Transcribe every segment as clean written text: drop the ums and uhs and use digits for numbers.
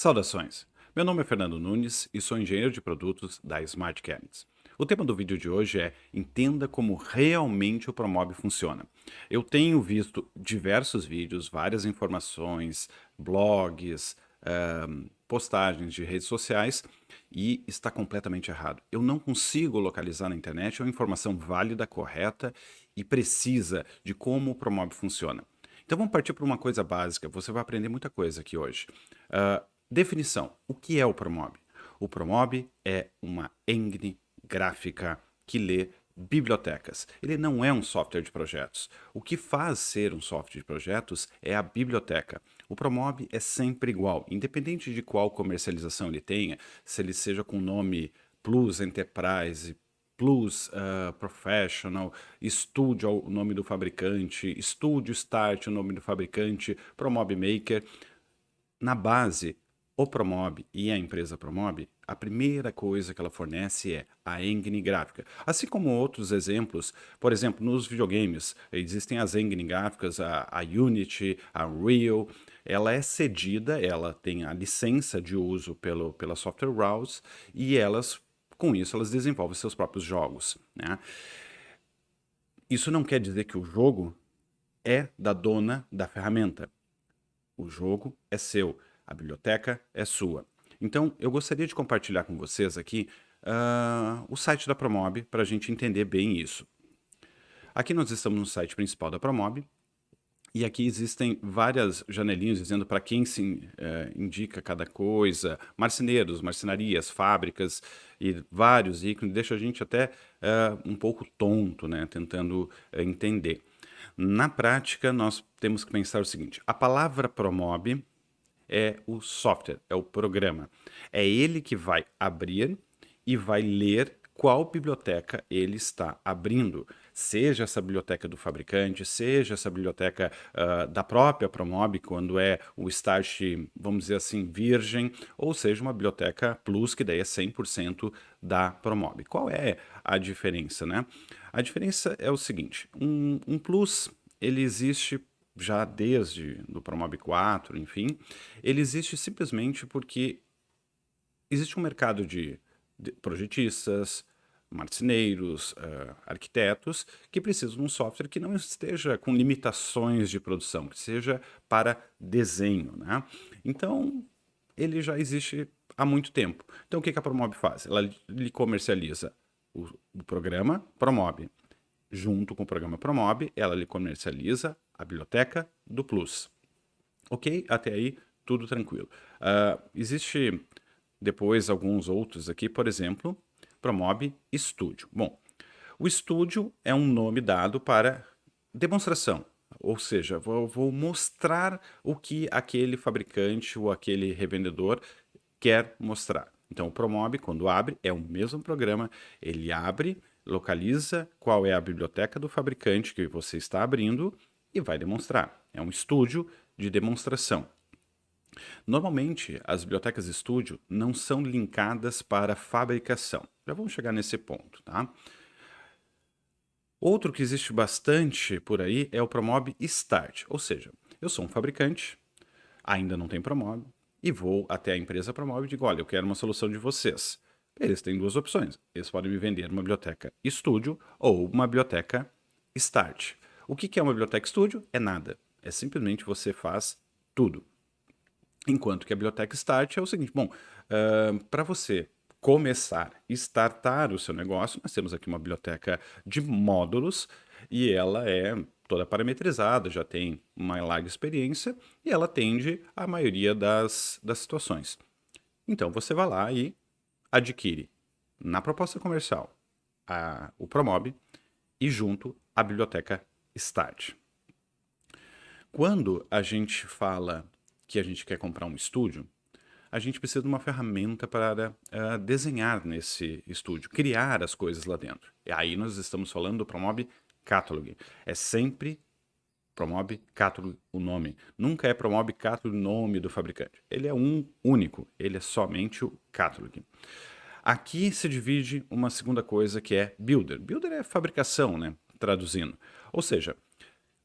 Saudações! Meu nome é Fernando Nunes e sou engenheiro de produtos da Smart Cabinets. O tema do vídeo de hoje é entenda como realmente o Promob funciona. Eu tenho visto diversos vídeos, várias informações, blogs, postagens de redes sociais e está completamente errado. Eu não consigo localizar na internet uma informação válida, correta e precisa de como o Promob funciona. Então vamos partir para uma coisa básica. Você vai aprender muita coisa aqui hoje. Definição: o que é o Promob? O Promob é uma engine gráfica que lê bibliotecas. Ele não é um software de projetos. O que faz ser um software de projetos é a biblioteca. O Promob é sempre igual, independente de qual comercialização ele tenha, se ele seja com o nome Plus Enterprise, Plus Professional, Studio é o nome do fabricante, Studio Start é o nome do fabricante, Promob Maker. Na base, o Promob e a empresa Promob, a primeira coisa que ela fornece é a engine gráfica. Assim como outros exemplos, por exemplo, nos videogames, existem as engine gráficas, a Unity, a Unreal, ela é cedida, ela tem a licença de uso pela Software House e com isso, elas desenvolvem seus próprios jogos, né? Isso não quer dizer que o jogo é da dona da ferramenta. O jogo é seu, a biblioteca é sua. Então, eu gostaria de compartilhar com vocês aqui o site da Promob para a gente entender bem isso. Aqui nós estamos no site principal da Promob e aqui existem várias janelinhas dizendo para quem se indica cada coisa, marceneiros, marcenarias, fábricas e vários ícones, deixa a gente até um pouco tonto, né, tentando entender. Na prática, nós temos que pensar o seguinte: a palavra Promob é o software, é o programa. É ele que vai abrir e vai ler qual biblioteca ele está abrindo. Seja essa biblioteca do fabricante, seja essa biblioteca da própria Promob, quando é o Start, vamos dizer assim, virgem, ou seja uma biblioteca Plus, que daí é 100% da Promob. Qual é a diferença, né? A diferença é o seguinte: um Plus, ele existe já desde do Promob 4, enfim, ele existe simplesmente porque existe um mercado de projetistas, marceneiros, arquitetos, que precisam de um software que não esteja com limitações de produção, que seja para desenho, né? Então, ele já existe há muito tempo. Então, o que a Promob faz? Ela lhe comercializa o programa Promob. Junto com o programa Promob, ela lhe comercializa a biblioteca do Plus. Ok? Até aí, tudo tranquilo. Existe depois alguns outros aqui, por exemplo, Promob Studio. Bom, o Studio é um nome dado para demonstração, ou seja, vou mostrar o que aquele fabricante ou aquele revendedor quer mostrar. Então, o Promob, quando abre, é o mesmo programa, ele abre, localiza qual é a biblioteca do fabricante que você está abrindo e vai demonstrar. É um estúdio de demonstração. Normalmente, as bibliotecas de estúdio não são linkadas para fabricação. Já vamos chegar nesse ponto, tá? Outro que existe bastante por aí é o Promob Start, ou seja, eu sou um fabricante, ainda não tem Promob, e vou até a empresa Promob e digo: olha, eu quero uma solução de vocês. Eles têm duas opções. Eles podem me vender uma biblioteca Studio ou uma biblioteca Start. O que é uma biblioteca Studio? É nada. É simplesmente você faz tudo. Enquanto que a biblioteca Start é o seguinte: bom, para você começar, startar o seu negócio, nós temos aqui uma biblioteca de módulos e ela é toda parametrizada, já tem uma larga experiência e ela atende a maioria das situações. Então você vai lá e adquire na proposta comercial o Promob e junto a biblioteca Start. Quando a gente fala que a gente quer comprar um estúdio, a gente precisa de uma ferramenta para desenhar nesse estúdio, criar as coisas lá dentro. E aí nós estamos falando do Promob Catalog. É sempre Promob Catalog o nome. Nunca é Promob Catalog o nome do fabricante. Ele é um único, ele é somente o Catalog. Aqui se divide uma segunda coisa que é Builder. Builder é fabricação, né? Traduzindo. Ou seja,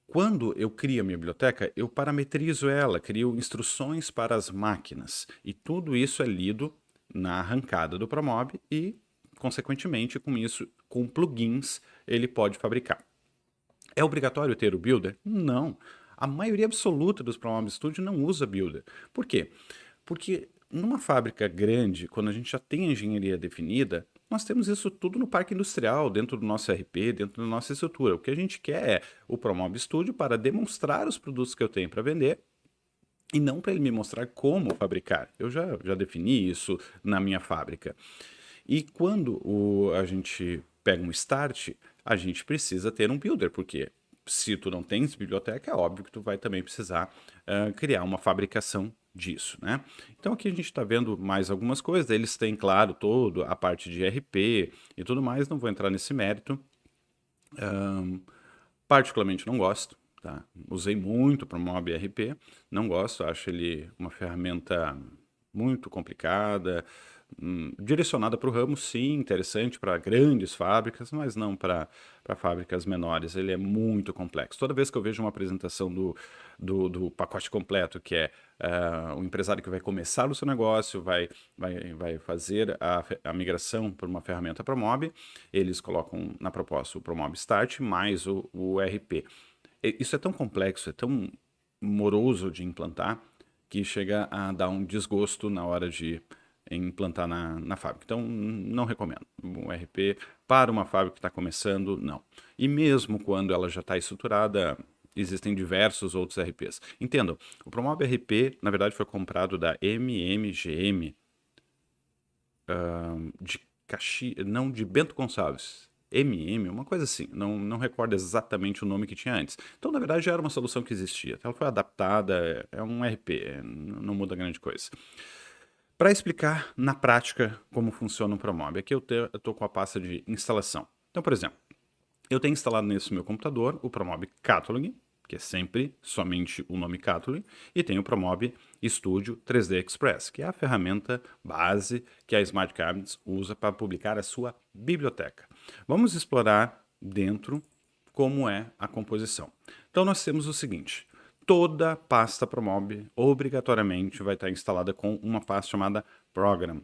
Quando eu crio a minha biblioteca, eu parametrizo ela, crio instruções para as máquinas. E tudo isso é lido na arrancada do Promob e, consequentemente, com isso, com plugins, ele pode fabricar. É obrigatório ter o Builder? Não. A maioria absoluta dos Promob Studio não usa Builder. Por quê? Porque numa fábrica grande, quando a gente já tem a engenharia definida, nós temos isso tudo no parque industrial, dentro do nosso RP, dentro da nossa estrutura. O que a gente quer é o Promob Studio para demonstrar os produtos que eu tenho para vender e não para ele me mostrar como fabricar. Eu já defini isso na minha fábrica. E quando a gente pega um start, a gente precisa ter um builder, porque se tu não tens biblioteca, é óbvio que tu vai também precisar criar uma fabricação disso, né? Então aqui a gente está vendo mais algumas coisas, eles têm, claro, toda a parte de RP e tudo mais, não vou entrar nesse mérito. Particularmente não gosto, tá? Usei muito para o Mob RP, não gosto, acho ele uma ferramenta muito complicada, direcionada para o ramo, sim, interessante para grandes fábricas, mas não para fábricas menores. Ele é muito complexo. Toda vez que eu vejo uma apresentação do pacote completo, que é o empresário que vai começar o seu negócio, vai fazer a migração para uma ferramenta Promob, eles colocam na proposta o Promob Start mais o RP. Isso é tão complexo, é tão moroso de implantar, que chega a dar um desgosto na hora de implantar na fábrica. Então, não recomendo. O RP para uma fábrica que está começando, não. E mesmo quando ela já está estruturada, existem diversos outros RPs. Entendam, o Promob RP, na verdade, foi comprado da MMGM, não de Bento Gonçalves. Uma coisa assim, não recordo exatamente o nome que tinha antes. Então, na verdade, já era uma solução que existia. Ela foi adaptada, é um RP, não muda grande coisa. Para explicar na prática como funciona o Promob, aqui eu estou com a pasta de instalação. Então, por exemplo, eu tenho instalado nesse meu computador o Promob Catalog, que é sempre somente o nome Catalog, e tem o Promob Studio 3D Express, que é a ferramenta base que a Smart Cabinets usa para publicar a sua biblioteca. Vamos explorar dentro como é a composição. Então nós temos o seguinte: toda pasta Promob obrigatoriamente vai estar instalada com uma pasta chamada Program.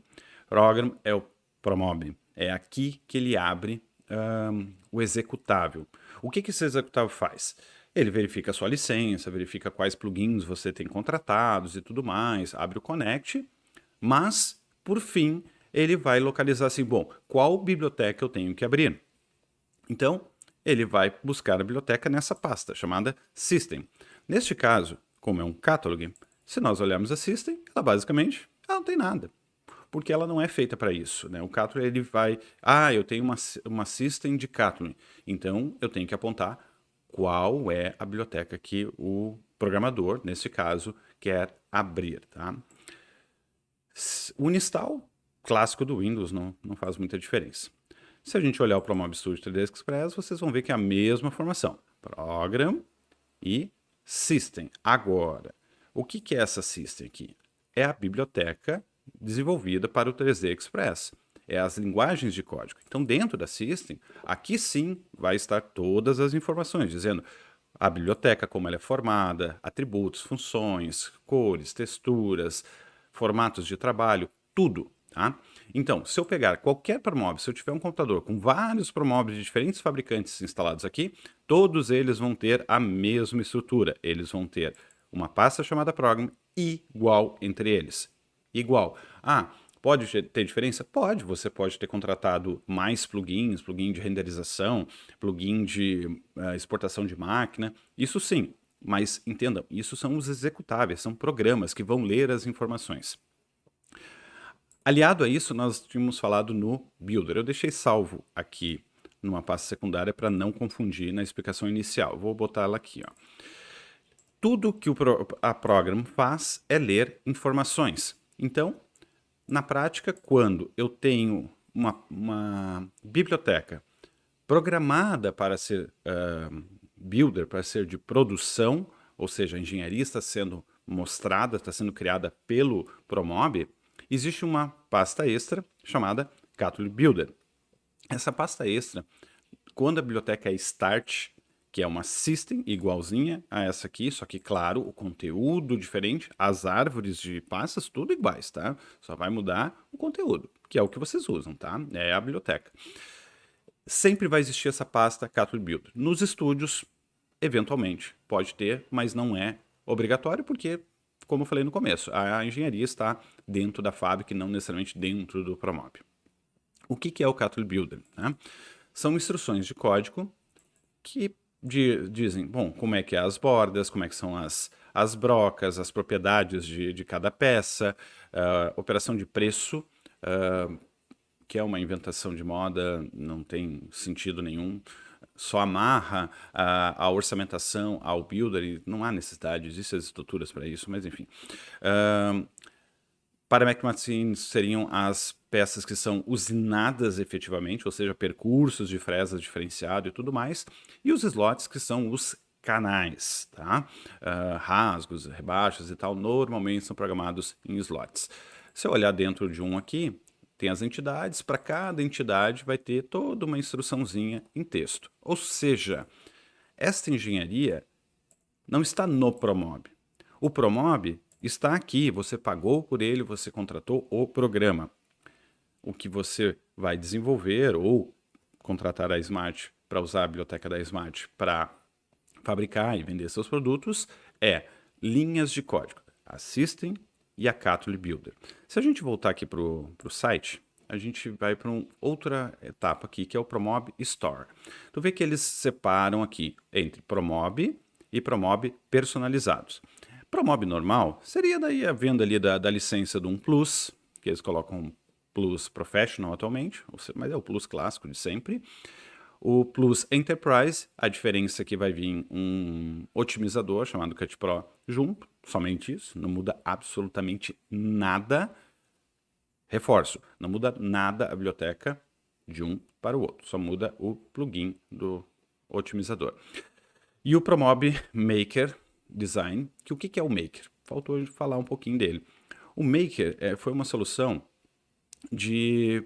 Program é o Promob. É aqui que ele abre o executável. O que esse executável faz? Ele verifica a sua licença, verifica quais plugins você tem contratados e tudo mais, abre o Connect, mas, por fim, ele vai localizar assim, bom, qual biblioteca eu tenho que abrir? Então, ele vai buscar a biblioteca nessa pasta, chamada System. Neste caso, como é um catalog, se nós olharmos a System, ela basicamente não tem nada, porque ela não é feita para isso, né? O catalog ele vai, eu tenho uma System de catalog, então eu tenho que apontar qual é a biblioteca que o programador, nesse caso, quer abrir, tá? O install clássico do Windows não faz muita diferença. Se a gente olhar o Promob Studio 3D Express, vocês vão ver que é a mesma formação. Program e System. Agora, o que é essa System aqui? É a biblioteca desenvolvida para o 3D Express. É as linguagens de código. Então, dentro da System, aqui sim vai estar todas as informações, dizendo a biblioteca, como ela é formada, atributos, funções, cores, texturas, formatos de trabalho, tudo. Tá? Então, se eu pegar qualquer Promob, se eu tiver um computador com vários Promobs de diferentes fabricantes instalados aqui, todos eles vão ter a mesma estrutura. Eles vão ter uma pasta chamada Program igual entre eles. Igual. Pode ter diferença? Pode. Você pode ter contratado mais plugins, plugin de renderização, plugin de exportação de máquina. Isso sim. Mas entendam, isso são os executáveis, são programas que vão ler as informações. Aliado a isso, nós tínhamos falado no Builder. Eu deixei salvo aqui numa pasta secundária para não confundir na explicação inicial. Vou botar ela aqui. Ó. Tudo que a Program faz é ler informações. Então, na prática, quando eu tenho uma biblioteca programada para ser builder, para ser de produção, ou seja, a engenharia está sendo mostrada, está sendo criada pelo Promob, existe uma pasta extra chamada Catalog Builder. Essa pasta extra, quando a biblioteca é Start, que é uma system igualzinha a essa aqui, só que, claro, o conteúdo diferente, as árvores de pastas, tudo iguais, tá? Só vai mudar o conteúdo, que é o que vocês usam, tá? É a biblioteca. Sempre vai existir essa pasta Catholic Builder. Nos estúdios, eventualmente, pode ter, mas não é obrigatório, porque, como eu falei no começo, a engenharia está dentro da fábrica e não necessariamente dentro do Promob. O que é o Catholic Builder? Né? São instruções de código que dizem, bom, como é que é as bordas, como é que são as brocas, as propriedades de cada peça, operação de preço, que é uma inventação de moda, não tem sentido nenhum, só amarra a orçamentação ao builder e não há necessidade, existem as estruturas para isso, mas enfim. Parametric machines seriam as peças que são usinadas efetivamente, ou seja, percursos de fresas diferenciado e tudo mais, e os slots que são os canais, tá? Rasgos, rebaixos e tal, normalmente são programados em slots. Se eu olhar dentro de um aqui, tem as entidades, para cada entidade vai ter toda uma instruçãozinha em texto. Ou seja, esta engenharia não está no Promob. O Promob está aqui, você pagou por ele, você contratou o programa. O que você vai desenvolver ou contratar a Smart para usar a biblioteca da Smart para fabricar e vender seus produtos é linhas de código, a System e a Catholic Builder. Se a gente voltar aqui para o site, a gente vai para outra etapa aqui, que é o Promob Store. Tu vê que eles separam aqui entre Promob e Promob personalizados. Promob normal seria daí a venda ali da licença de um Plus, que eles colocam Plus Professional atualmente, mas é o Plus clássico de sempre. O Plus Enterprise, a diferença é que vai vir um otimizador chamado Cut Pro junto, somente isso, não muda absolutamente nada. Reforço, não muda nada a biblioteca de um para o outro, só muda o plugin do otimizador. E o Promob Maker Design, que o que é o Maker? Faltou falar um pouquinho dele. O Maker foi uma solução de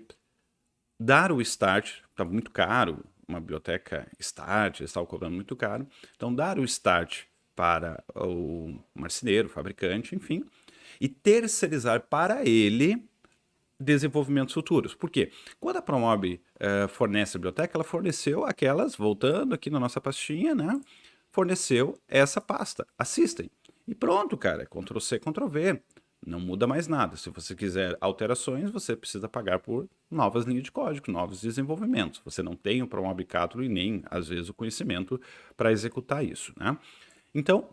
dar o start, estava muito caro, uma biblioteca start, eles estavam cobrando muito caro, então dar o start para o marceneiro, o fabricante, enfim, e terceirizar para ele desenvolvimentos futuros. Por quê? Quando a Promob fornece a biblioteca, ela forneceu aquelas, voltando aqui na nossa pastinha, né? Forneceu essa pasta, Assistem. E pronto, cara, Ctrl+C, Ctrl+V. Não muda mais nada. Se você quiser alterações, você precisa pagar por novas linhas de código, novos desenvolvimentos. Você não tem o Promob Catholic e nem, às vezes, o conhecimento para executar isso, né? Então,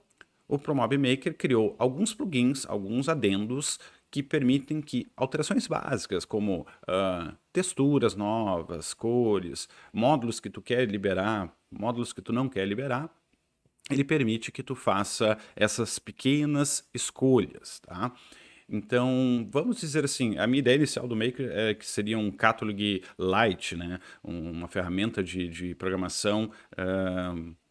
o Promob Maker criou alguns plugins, alguns adendos que permitem que alterações básicas, como texturas novas, cores, módulos que tu quer liberar, módulos que tu não quer liberar, ele permite que tu faça essas pequenas escolhas, tá? Então, vamos dizer assim, a minha ideia inicial do Maker é que seria um Catholic Lite, né? Uma ferramenta de programação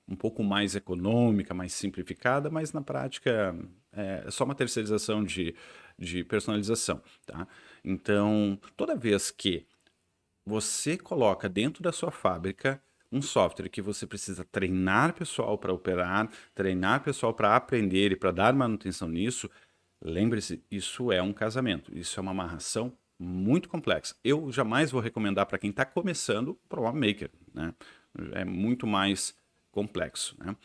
um pouco mais econômica, mais simplificada, mas na prática é só uma terceirização de personalização, tá? Então, toda vez que você coloca dentro da sua fábrica um software que você precisa treinar pessoal para operar, treinar pessoal para aprender e para dar manutenção nisso, lembre-se, isso é um casamento, isso é uma amarração muito complexa. Eu jamais vou recomendar para quem está começando o Promob Maker, né? É muito mais complexo, né?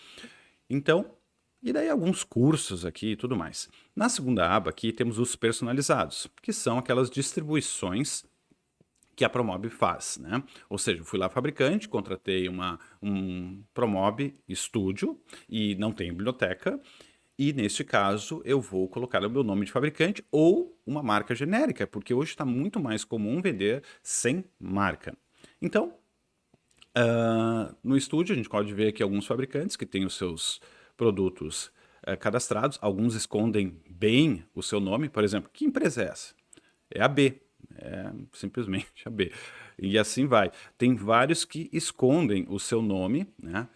Então, e daí alguns cursos aqui e tudo mais. Na segunda aba aqui temos os personalizados, que são aquelas distribuições que a Promob faz, né? Ou seja, eu fui lá fabricante, contratei um Promob Studio e não tem biblioteca, e neste caso eu vou colocar o meu nome de fabricante ou uma marca genérica, porque hoje está muito mais comum vender sem marca. Então, no estúdio a gente pode ver aqui alguns fabricantes que têm os seus produtos cadastrados, alguns escondem bem o seu nome, por exemplo, que empresa é essa? É a B, é simplesmente a B. E assim vai. Tem vários que escondem o seu nome, né?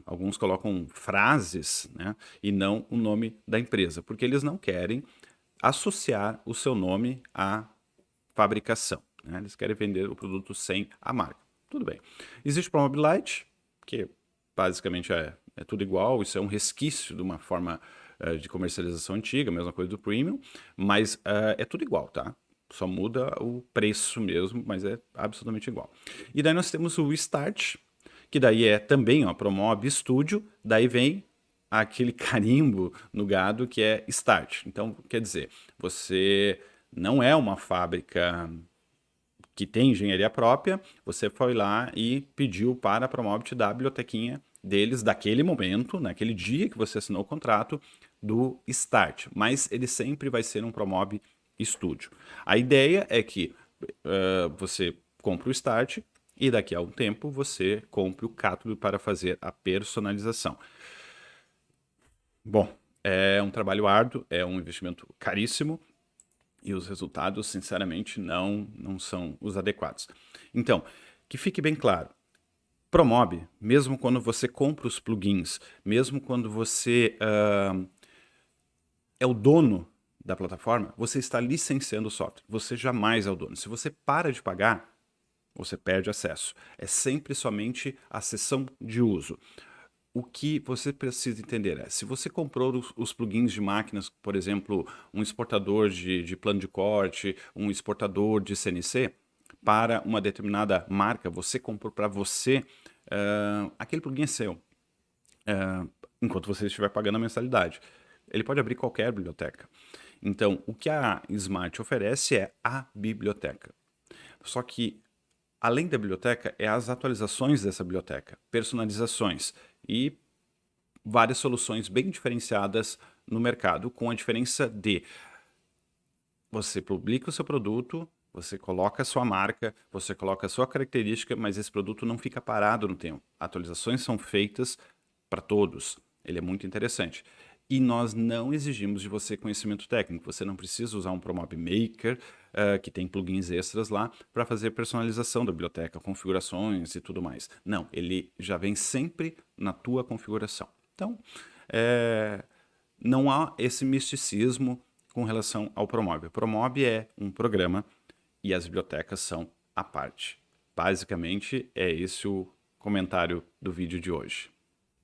Alguns colocam frases, né? E não o nome da empresa, porque eles não querem associar o seu nome à fabricação, né? Eles querem vender o produto sem a marca. Tudo bem. Existe o Promob Lite, que basicamente é tudo igual, isso é um resquício de uma forma de comercialização antiga, mesma coisa do Premium, mas é tudo igual, tá? Só muda o preço mesmo, mas é absolutamente igual. E daí nós temos o Start, que daí é também, ó, Promob Studio, daí vem aquele carimbo no gado que é Start. Então, quer dizer, você não é uma fábrica que tem engenharia própria, você foi lá e pediu para a Promob te dar a bibliotequinha deles daquele momento, naquele dia que você assinou o contrato, do Start. Mas ele sempre vai ser um Promob Studio. A ideia é que você compra o Start e daqui a um tempo você compre o cátodo para fazer a personalização. Bom, é um trabalho árduo, é um investimento caríssimo, e os resultados, sinceramente, não são os adequados. Então, que fique bem claro, Promob, mesmo quando você compra os plugins, mesmo quando você é o dono da plataforma, você está licenciando o software. Você jamais é o dono. Se você para de pagar, você perde acesso. É sempre somente a sessão de uso. O que você precisa entender é, se você comprou os plugins de máquinas, por exemplo, um exportador de plano de corte, um exportador de CNC, para uma determinada marca, você comprou para você, aquele plugin é seu, enquanto você estiver pagando a mensalidade. Ele pode abrir qualquer biblioteca. Então, o que a Smart oferece é a biblioteca. Só que, além da biblioteca, é as atualizações dessa biblioteca, personalizações e várias soluções bem diferenciadas no mercado, com a diferença de você publica o seu produto, você coloca a sua marca, você coloca a sua característica, mas esse produto não fica parado no tempo. Atualizações são feitas para todos. Ele é muito interessante. E nós não exigimos de você conhecimento técnico. Você não precisa usar um Promob Maker, que tem plugins extras lá, para fazer personalização da biblioteca, configurações e tudo mais. Não, ele já vem sempre na tua configuração. Então, não há esse misticismo com relação ao Promob. O Promob é um programa e as bibliotecas são à parte. Basicamente, é esse o comentário do vídeo de hoje.